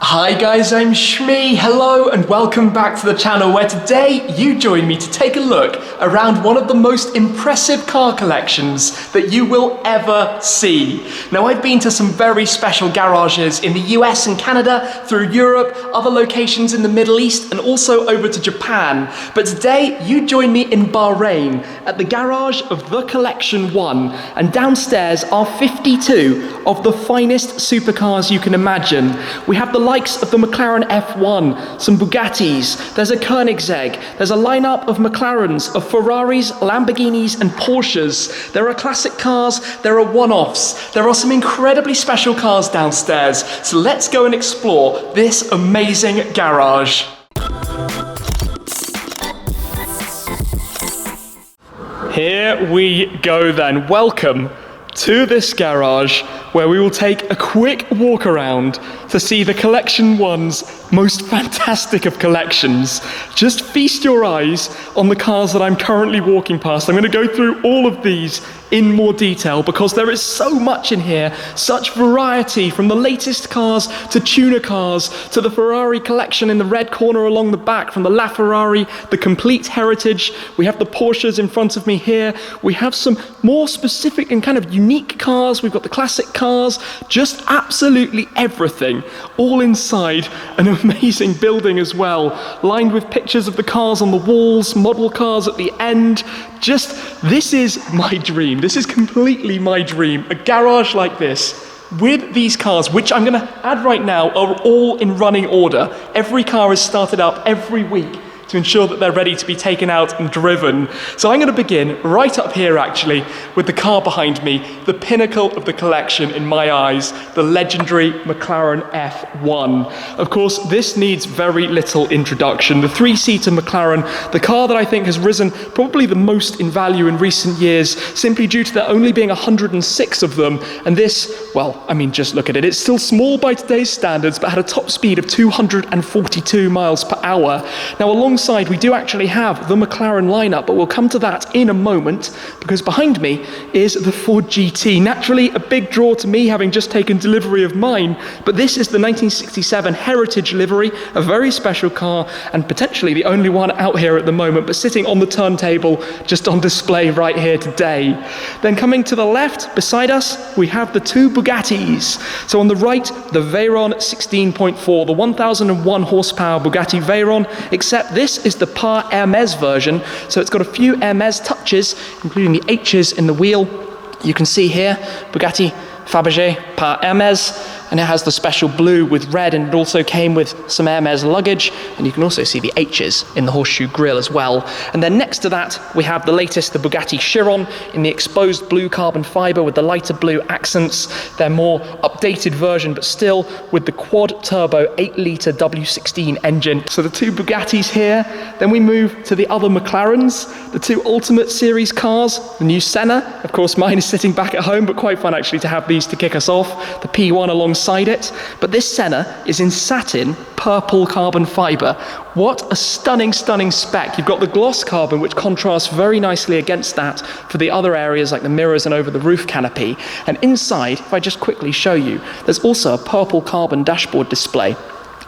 Hi guys, I'm Shmee. Hello and welcome back to the channel where today you join me to take a look around one of the most impressive car collections that you will ever see. Now, I've been to some very special garages in the US and Canada, through Europe, other locations in the Middle East, and also over to Japan. But today you join me in Bahrain at the garage of The Collection 1, and downstairs are 52 of the finest supercars you can imagine. We have the likes of the McLaren F1, some Bugattis, there's a Koenigsegg, there's a lineup of McLarens, of Ferraris, Lamborghinis and Porsches. There are classic cars, there are one-offs, there are some incredibly special cars downstairs. So let's go and explore this amazing garage. Here we go then. Welcome to this garage where we will take a quick walk around to see the Collection 1's most fantastic of collections. Just feast your eyes on the cars that I'm currently walking past. I'm going to go through all of these in more detail because there is so much in here, such variety, from the latest cars to tuner cars to the Ferrari collection in the red corner along the back, from the LaFerrari, the complete heritage. We have the Porsches in front of me here. We have some more specific and kind of unique cars. We've got the classic cars, just absolutely everything, all inside an amazing building as well, lined with pictures of the cars on the walls, model cars at the end. This is my dream. This is completely my dream. A garage like this with these cars, which I'm going to add right now, are all in running order. Every car is started up every week to ensure that they're ready to be taken out and driven. So I'm going to begin right up here actually with the car behind me, the pinnacle of the collection in my eyes, the legendary McLaren F1. Of course, this needs very little introduction. The three-seater McLaren, the car that I think has risen probably the most in value in recent years, simply due to there only being 106 of them. And this, well, I mean, just look at it. It's still small by today's standards, but had a top speed of 242 miles per hour. Now, alongside we do actually have the McLaren lineup, but we'll come to that in a moment because behind me is the Ford GT. Naturally, a big draw to me, having just taken delivery of mine, but this is the 1967 Heritage livery, a very special car and potentially the only one out here at the moment, but sitting on the turntable just on display right here today. Then coming to the left beside us, we have the two Bugattis. So on the right, the Veyron 16.4, the 1001 horsepower Bugatti Veyron, except this is the Par Hermes version, so it's got a few Hermes touches, including the H's in the wheel. You can see here, Bugatti Fabergé Par Hermes, and it has the special blue with red, and it also came with some Hermes luggage, and you can also see the H's in the horseshoe grille as well. And then next to that, we have the latest, the Bugatti Chiron, in the exposed blue carbon fiber with the lighter blue accents. Their more updated version, but still with the quad turbo 8-litre W16 engine. So the two Bugattis here. Then we move to the other McLarens, the two Ultimate Series cars, the new Senna. Of course, mine is sitting back at home, but quite fun actually to have these to kick us off. The P1 alongside it, but this Senna is in satin purple carbon fiber. What a stunning spec. You've got the gloss carbon, which contrasts very nicely against that for the other areas like the mirrors and over the roof canopy. And inside, if I just quickly show you, there's also a purple carbon dashboard display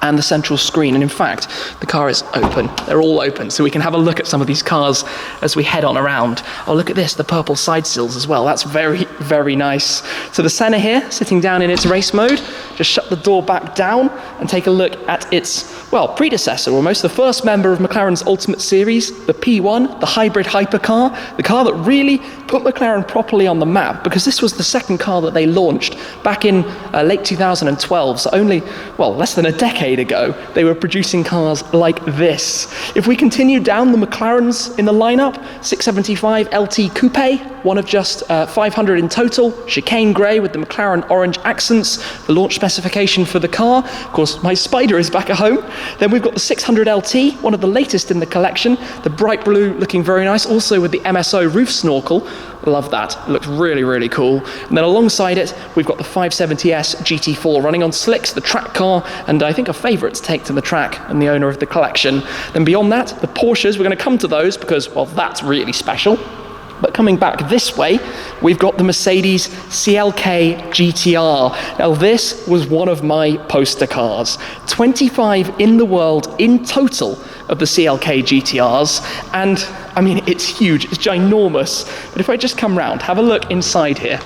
and the central screen. And in fact, the car is open. They're all open, so we can have a look at some of these cars as we head on around. Oh, look at this, the purple side sills as well. That's very nice. So the Senna here, sitting down in its race mode, just shut the door back down and take a look at its, well, predecessor almost, the first member of McLaren's Ultimate Series, the P1, the hybrid hypercar, the car that really put McLaren properly on the map, because this was the second car that they launched back in late 2012, so only, well, less than a decade ago, they were producing cars like this. If we continue down the McLarens in the lineup, 675 LT Coupe, one of just 500 in total, chicane grey with the McLaren orange accents, the launch specification for the car. Of course, my Spyder is back at home. Then we've got the 600 LT, one of the latest in the collection, the bright blue looking very nice, also with the MSO roof snorkel. Love that, it looks really cool. And then alongside it, we've got the 570S GT4 running on slicks, the track car, and I think a favourite to take to the track and the owner of the collection. Then beyond that, the Porsches, we're going to come to those because, well, that's really special. But coming back this way, we've got the Mercedes CLK GTR. Now this was one of my poster cars. 25 in the world in total of the CLK GTRs, and I mean, it's huge, it's ginormous. But if I just come round, have a look inside here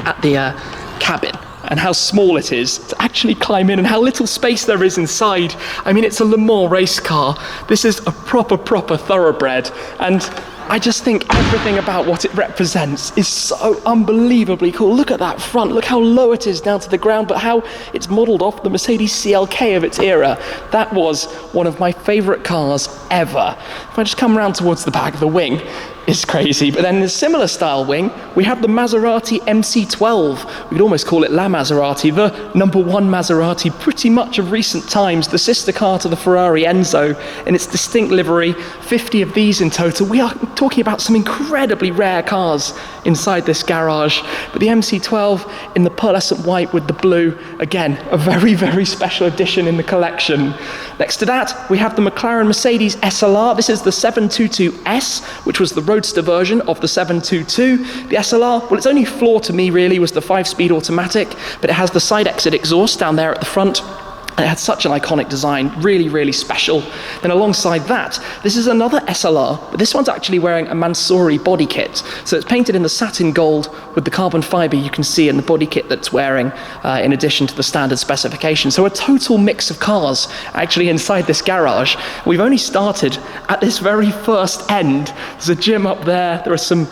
at the cabin, and how small it is to actually climb in and how little space there is inside. I mean, it's a Le Mans race car. This is a proper thoroughbred, and I just think everything about what it represents is so unbelievably cool. Look at that front, look how low it is down to the ground, but how it's modelled off the Mercedes CLK of its era. That was one of my favourite cars ever. If I just come around towards the back of the wing, it's crazy. But then in a similar style wing, we have the Maserati MC12. We could almost call it La Maserati, the #1 Maserati pretty much of recent times, the sister car to the Ferrari Enzo in its distinct livery, 50 of these in total. We are talking about some incredibly rare cars inside this garage. But the MC12 in the pearlescent white with the blue, again, a very special addition in the collection. Next to that, we have the McLaren Mercedes SLR. This is the 722S, which was the Roadster version of the 722. The SLR, well, its only flaw to me really was the 5-speed automatic, but it has the side exit exhaust down there at the front. And it had such an iconic design, really special. Then alongside that, this is another SLR, but this one's actually wearing a Mansory body kit. So it's painted in the satin gold with the carbon fiber you can see in the body kit that's wearing, in addition to the standard specification. So a total mix of cars actually inside this garage. We've only started at this very first end. There's a gym up there, there are some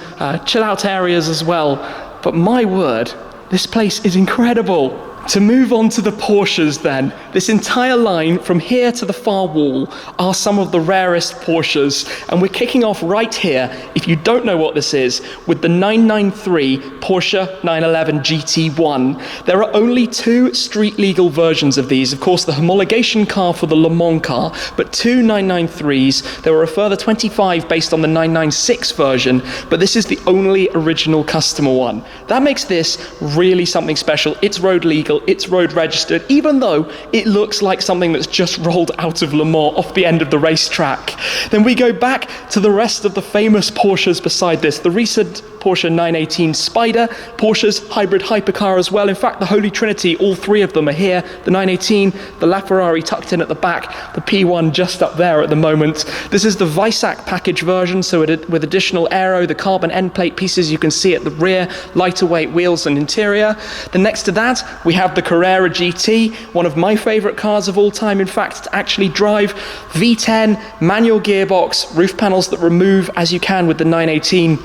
chill out areas as well. But my word, this place is incredible. To move on to the Porsches then, this entire line from here to the far wall are some of the rarest Porsches, and we're kicking off right here, if you don't know what this is, with the 993 Porsche 911 GT1. There are only 2 street legal versions of these, of course the homologation car for the Le Mans car, but 2 993s. There were a further 25 based on the 996 version, but this is the only original customer one. That makes this really something special. It's road legal, it's road registered, even though it looks like something that's just rolled out of Le Mans off the end of the racetrack. Then we go back to the rest of the famous Porsches beside this. The recent Porsche 918 Spyder, Porsche's hybrid hypercar as well. In fact, the Holy Trinity, all 3 of them are here. The 918, the LaFerrari tucked in at the back, the P1 just up there at the moment. This is the Weissach package version, so with additional aero, the carbon end plate pieces you can see at the rear, lighter weight wheels and interior. Then next to that, we have the Carrera GT, one of my favourite cars of all time, in fact, to actually drive. V10, manual gearbox, roof panels that remove as you can with the 918.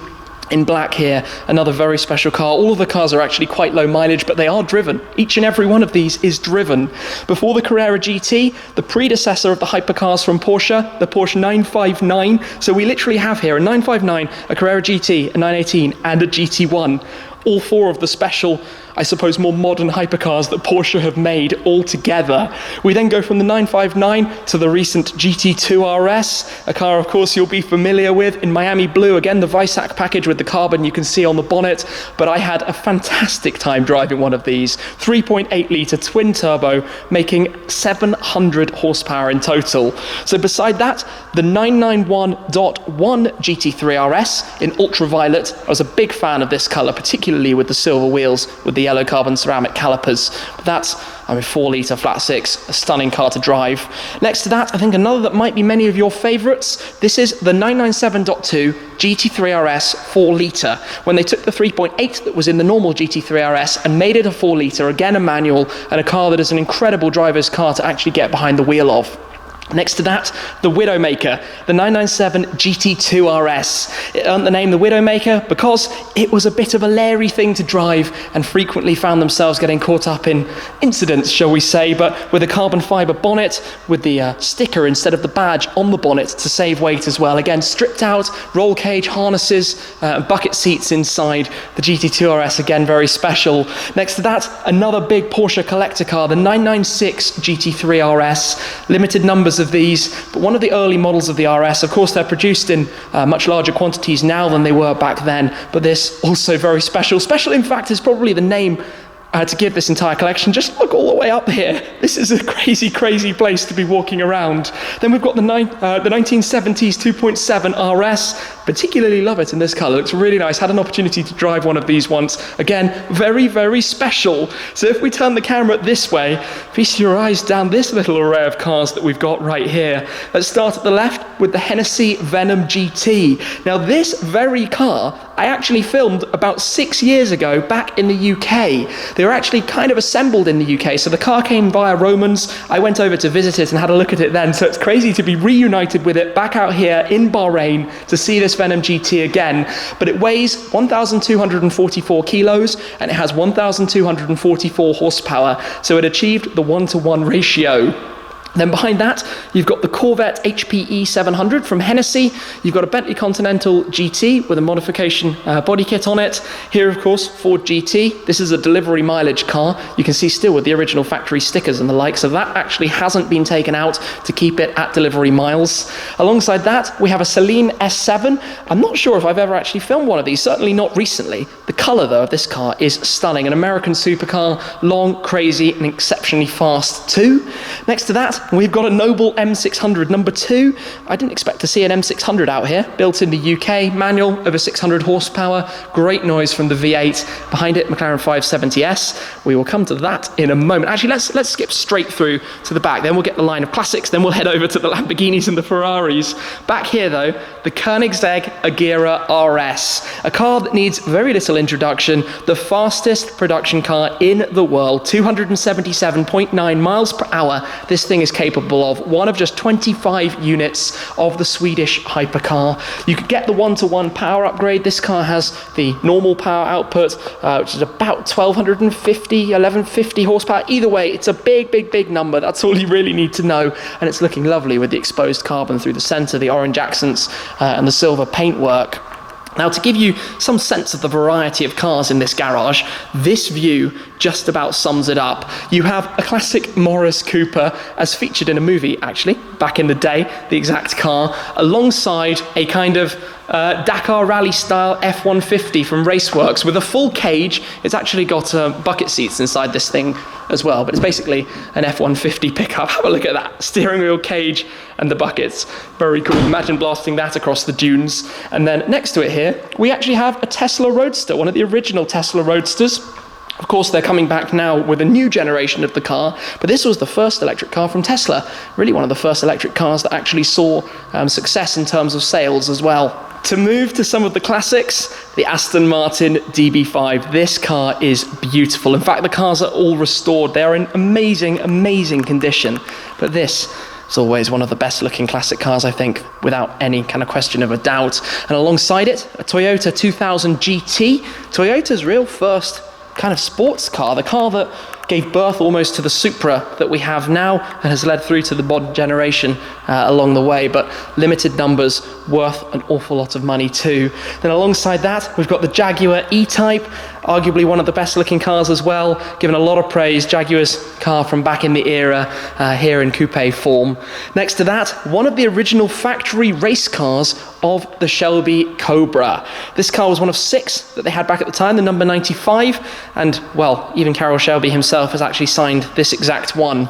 In black here, another very special car. All of the cars are actually quite low mileage, but they are driven. Each and every one of these is driven. Before the Carrera GT, the predecessor of the hypercars from Porsche, the Porsche 959. So we literally have here a 959, a Carrera GT, a 918, and a GT1. All 4 of the special, I suppose, more modern hypercars that Porsche have made all together. We then go from the 959 to the recent GT2 RS, a car, of course, you'll be familiar with in Miami blue. Again, the Weissach package with the carbon you can see on the bonnet, but I had a fantastic time driving one of these. 3.8 litre twin turbo, making 700 horsepower in total. So beside that, the 991.1 GT3 RS in ultraviolet. I was a big fan of this colour, particularly with the silver wheels with the yellow carbon ceramic calipers. But that's, 4 litre flat 6, a stunning car to drive. Next to that, I think another that might be many of your favourites. This is the 997.2 GT3 RS 4 litre. When they took the 3.8 that was in the normal GT3 RS and made it a 4 litre, again a manual, and a car that is an incredible driver's car to actually get behind the wheel of. Next to that, the Widowmaker, the 997 GT2 RS. It earned the name the Widowmaker because it was a bit of a leery thing to drive and frequently found themselves getting caught up in incidents, shall we say, but with a carbon fibre bonnet, with the sticker instead of the badge on the bonnet to save weight as well. Again, stripped out, roll cage harnesses, bucket seats inside. The GT2 RS, again, very special. Next to that, another big Porsche collector car, the 996 GT3 RS. Limited numbers of these, but one of the early models of the RS. Of course, they're produced in much larger quantities now than they were back then, but this also very special. Special, in fact, is probably the name to give this entire collection. Just look all the way up here. This is a crazy place to be walking around. Then we've got the 1970s 2.7 RS, particularly love it in this colour. It looks really nice. Had an opportunity to drive one of these once. Again, very, very special. So if we turn the camera this way, feast your eyes down this little array of cars that we've got right here. Let's start at the left with the Hennessey Venom GT. Now this very car I actually filmed about 6 years ago back in the UK. They were actually kind of assembled in the UK, so the car came via Romans. I went over to visit it and had a look at it then, so it's crazy to be reunited with it back out here in Bahrain to see this Venom GT again. But it weighs 1,244 kilos and it has 1,244 horsepower, so it achieved the 1-to-1 ratio. Then behind that, you've got the Corvette HPE 700 from Hennessey. You've got a Bentley Continental GT with a modification body kit on it. Here, of course, Ford GT. This is a delivery mileage car. You can see still with the original factory stickers and the like, so that actually hasn't been taken out to keep it at delivery miles. Alongside that, we have a Saleen S7. I'm not sure if I've ever actually filmed one of these, certainly not recently. The colour, though, of this car is stunning. An American supercar, long, crazy, and exceptionally fast, too. Next to that, we've got a Noble M600 number 2. I didn't expect to see an M600 out here. Built in the UK, manual, over 600 horsepower, great noise from the V8. Behind it, McLaren 570S. We will come to that in a moment. Actually, let's skip straight through to the back. Then we'll get the line of classics. Then we'll head over to the Lamborghinis and the Ferraris. Back here, though, the Koenigsegg Agera RS. A car that needs very little introduction. The fastest production car in the world, 277.9 miles per hour. This thing is capable of one of just 25 units of the Swedish hypercar. You could get the 1-to-1 power upgrade. This car has the normal power output, which is about 1150 horsepower. Either way, it's a big number. That's all you really need to know. And it's looking lovely with the exposed carbon through the center, the orange accents, and the silver paintwork. Now, to give you some sense of the variety of cars in this garage, this view just about sums it up. You have a classic Morris Cooper, as featured in a movie, actually, back in the day, the exact car, alongside a kind of Dakar Rally style F-150 from Raceworks with a full cage. It's actually got bucket seats inside this thing as well, but it's basically an F-150 pickup. Have a look at that. Steering wheel, cage, and the buckets. Very cool. Imagine blasting that across the dunes. And then next to it here, we actually have a Tesla Roadster, one of the original Tesla Roadsters. Of course, they're coming back now with a new generation of the car, but this was the first electric car from Tesla. Really one of the first electric cars that actually saw success in terms of sales as well. To move to some of the classics, the Aston Martin DB5. This car is beautiful. In fact, the cars are all restored. They are in amazing condition. But this is always one of the best looking classic cars, I think, without any kind of question of a doubt. And alongside it, a Toyota 2000 GT. Toyota's real first kind of sports car, the car that gave birth almost to the Supra that we have now and has led through to the modern generation along the way, but limited numbers, worth an awful lot of money too. Then alongside that, we've got the Jaguar E-Type, arguably one of the best looking cars as well, given a lot of praise. Jaguar's car from back in the era, here in coupe form. Next to that, one of the original factory race cars of the Shelby Cobra. This car was one of 6 that they had back at the time, the number 95, and well, even Carroll Shelby himself has actually signed this exact one.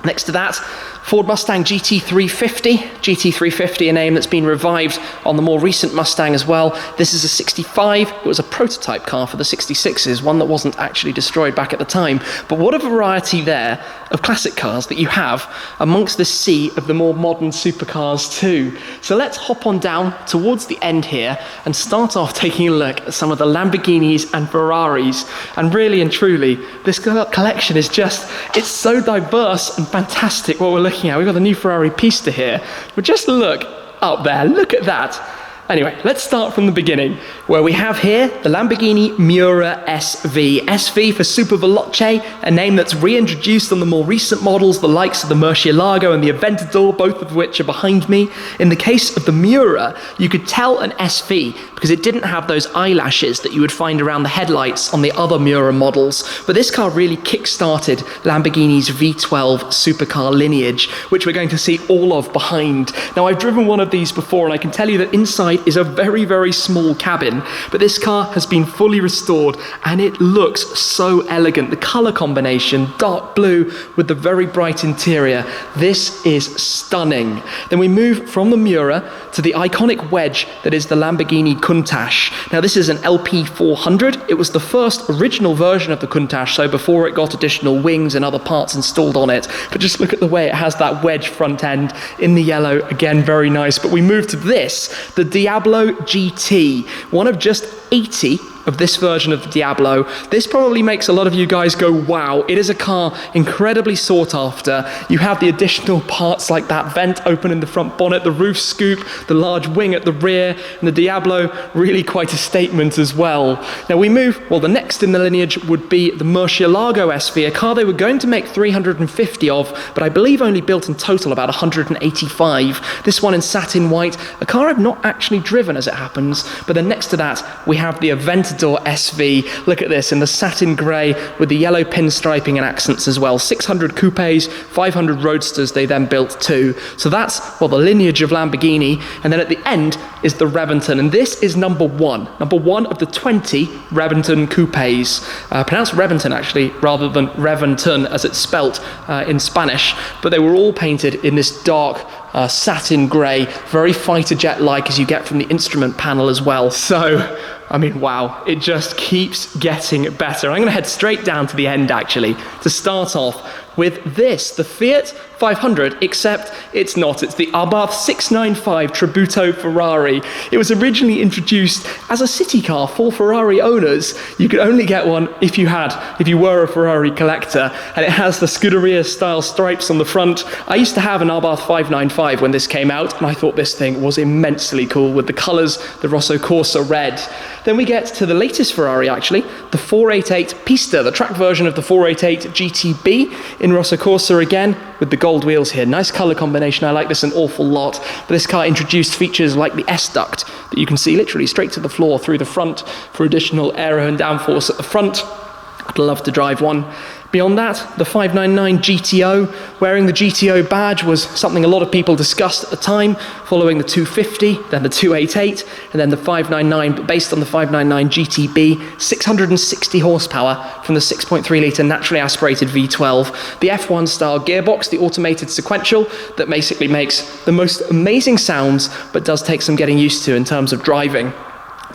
Next to that, Ford Mustang Gt350. Gt350, a name that's been revived on the more recent Mustang as well. This is a 65. It was a prototype car for the 66s, one that wasn't actually destroyed back at the time. But what a variety there of classic cars that you have amongst the sea of the more modern supercars too. So let's hop on down towards the end here and start off taking a look at some of the Lamborghinis and Ferraris. And really and truly, this collection is just, it's so diverse and fantastic what we're looking at. We've got the new Ferrari Pista here, but just look up there, look at that. Anyway, let's start from the beginning, where we have here the Lamborghini Miura SV. SV for Super Veloce, a name that's reintroduced on the more recent models, the likes of the Murcielago and the Aventador, both of which are behind me. In the case of the Miura, you could tell an SV because it didn't have those eyelashes that you would find around the headlights on the other Miura models. But this car really kick-started Lamborghini's V12 supercar lineage, which we're going to see all of behind. Now, I've driven one of these before, and I can tell you that inside inside is a very, very small cabin, but this car has been fully restored and it looks so elegant. The color combination, dark blue with the very bright interior. This is stunning. Then we move from the Miura to the iconic wedge that is the Lamborghini Countach. Now this is an LP400. It was the first original version of the Countach, so before it got additional wings and other parts installed on it. But just look at the way it has that wedge front end in the yellow. Again, very nice. But we move to this, the Diablo GT, one of just 80 of this version of the Diablo. This probably makes a lot of you guys go, wow. It is a car incredibly sought after. You have the additional parts like that vent open in the front bonnet, the roof scoop, the large wing at the rear, and the Diablo, really quite a statement as well. Now we move, well, the next in the lineage would be the Murcielago SV, a car they were going to make 350 of, but I believe only built in total about 185. This one in satin white, a car I've not actually driven as it happens, but then next to that, we have the Aventador SV. Look at this in the satin grey with the yellow pinstriping and accents as well. 600 coupes, 500 roadsters they then built too. So that's, well, the lineage of Lamborghini. And then at the end is the Reventon, and this is number one of the 20 Reventon coupes. Pronounced Reventon actually, rather than Reventon as it's spelt in Spanish. But they were all painted in this dark satin grey, very fighter jet-like as you get from the instrument panel as well. So, I mean, wow, it just keeps getting better. I'm going to head straight down to the end, actually, to start off with this, the Fiat 500, except it's not. It's the Abarth 695 Tributo Ferrari. It was originally introduced as a city car for Ferrari owners. You could only get one if you were a Ferrari collector, and it has the Scuderia-style stripes on the front. I used to have an Abarth 595 when this came out, and I thought this thing was immensely cool with the colours, the Rosso Corsa red. Then we get to the latest Ferrari, actually, the 488 Pista, the track version of the 488 GTB in Rosso Corsa again, with the gold wheels here. Nice colour combination, I like this an awful lot. But this car introduced features like the S-duct that you can see literally straight to the floor through the front for additional aero and downforce at the front. I'd love to drive one. Beyond that, the 599 GTO. Wearing the GTO badge was something a lot of people discussed at the time, following the 250, then the 288, and then the 599, but based on the 599 GTB, 660 horsepower from the 6.3 litre naturally aspirated V12. The F1 style gearbox, the automated sequential, that basically makes the most amazing sounds, but does take some getting used to in terms of driving.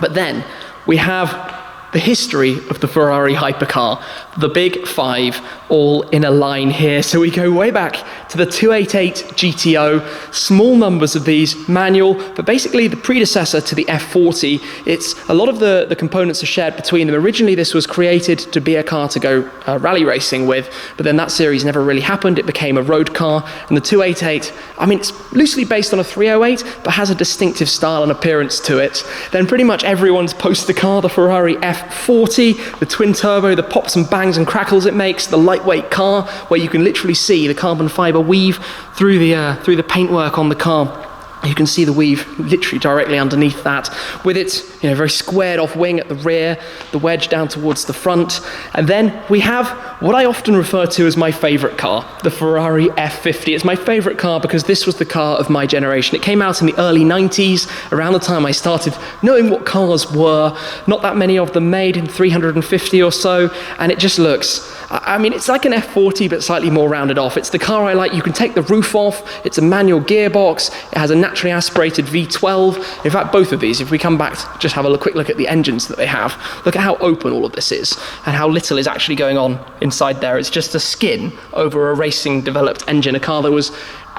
But then we have the history of the Ferrari hypercar, the big five, all in a line here. So we go way back to the 288 GTO, small numbers of these, manual, but basically the predecessor to the F40. It's a lot of the components are shared between them. Originally this was created to be a car to go rally racing with, but then that series never really happened. It became a road car, and the 288, I mean, it's loosely based on a 308, but has a distinctive style and appearance to it. Then pretty much everyone's poster car, the Ferrari F40, the twin turbo, the pops and bangs and crackles it makes, the lightweight car where you can literally see the carbon fiber weave through the paintwork on the car. You can see the weave literally directly underneath that, with its very squared off wing at the rear, the wedge down towards the front. And then we have what I often refer to as my favourite car, the Ferrari F50. It's my favourite car because this was the car of my generation. It came out in the early 90s, around the time I started knowing what cars were. Not that many of them made, in 350 or so, and it just looks, I mean, it's like an F40 but slightly more rounded off. It's the car I like. You can take the roof off, it's a manual gearbox, it has a naturally aspirated V12. In fact, both of these, if we come back to just have a quick look at the engines that they have, look at how open all of this is and how little is actually going on inside there. It's just a skin over a racing developed engine, a car that was,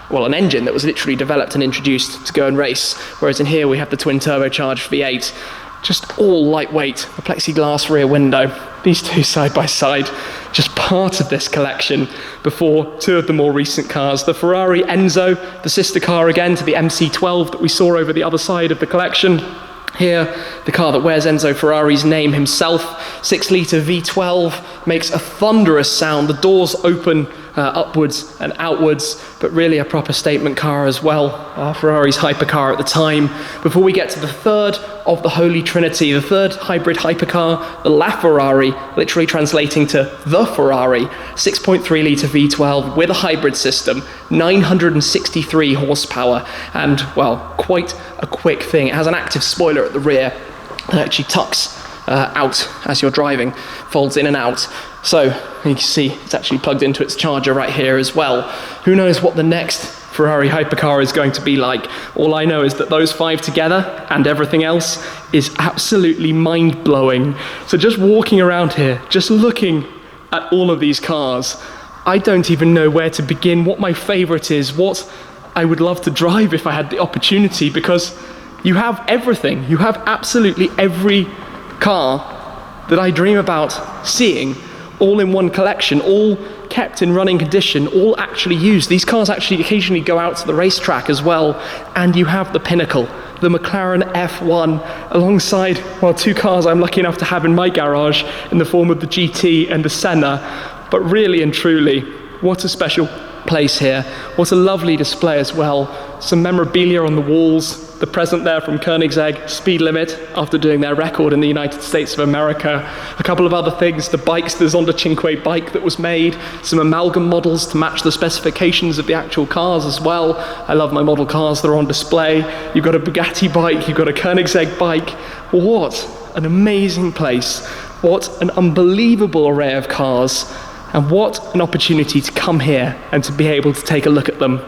well, an engine that was literally developed and introduced to go and race, whereas in here we have the twin turbocharged V8. Just all lightweight, a plexiglass rear window. These two side by side, just part of this collection before two of the more recent cars. The Ferrari Enzo, the sister car again to the MC12 that we saw over the other side of the collection. Here, the car that wears Enzo Ferrari's name himself, 6 litre V12, makes a thunderous sound. The doors open upwards and outwards, but really a proper statement car as well, Ferrari's hypercar at the time. Before we get to the third of the Holy Trinity, the third hybrid hypercar, the LaFerrari, literally translating to the Ferrari, 6.3 litre V12 with a hybrid system, 963 horsepower, and, well, quite a quick thing. It has an active spoiler at the rear that actually tucks out as you're driving, folds in and out. So you can see it's actually plugged into its charger right here as well. Who knows what the next Ferrari hypercar is going to be like? All I know is that those 5 together and everything else is absolutely mind-blowing. So just walking around here, just looking at all of these cars, I don't even know where to begin, what my favorite is, what I would love to drive if I had the opportunity, because you have everything. You have absolutely every car that I dream about seeing, all in one collection, all kept in running condition, all actually used. These cars actually occasionally go out to the racetrack as well, and you have the pinnacle, the McLaren F1, alongside, well, 2 cars I'm lucky enough to have in my garage in the form of the GT and the Senna. But really and truly, what a special place here. What a lovely display as well. Some memorabilia on the walls, the present there from Koenigsegg, speed limit after doing their record in the United States of America. A couple of other things, the bikes, the Zonda Cinque bike that was made, some amalgam models to match the specifications of the actual cars as well. I love my model cars that are on display. You've got a Bugatti bike, you've got a Koenigsegg bike. What an amazing place. What an unbelievable array of cars. And what an opportunity to come here and to be able to take a look at them.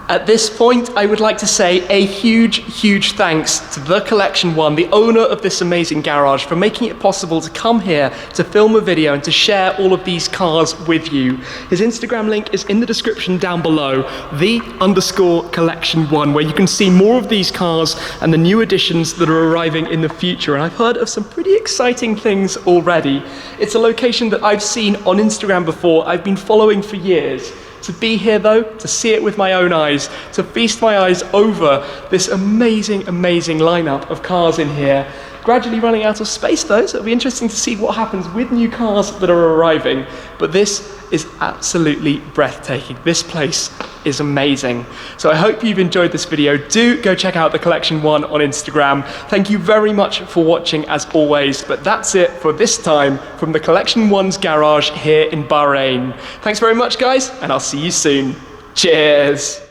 At this point, I would like to say a huge, huge thanks to The Collection One, the owner of this amazing garage, for making it possible to come here to film a video and to share all of these cars with you. His Instagram link is in the description down below, _collection1, where you can see more of these cars and the new additions that are arriving in the future. And I've heard of some pretty exciting things already. It's a location that I've seen on Instagram before, I've been following for years. To be here though, to see it with my own eyes, to feast my eyes over this amazing, amazing lineup of cars in here. Gradually running out of space though, so it'll be interesting to see what happens with new cars that are arriving. But this is absolutely breathtaking. This place is amazing. So I hope you've enjoyed this video. Do go check out The Collection One on Instagram. Thank you very much for watching as always, but that's it for this time from The Collection One's garage here in Bahrain. Thanks very much guys, and I'll see you soon. Cheers.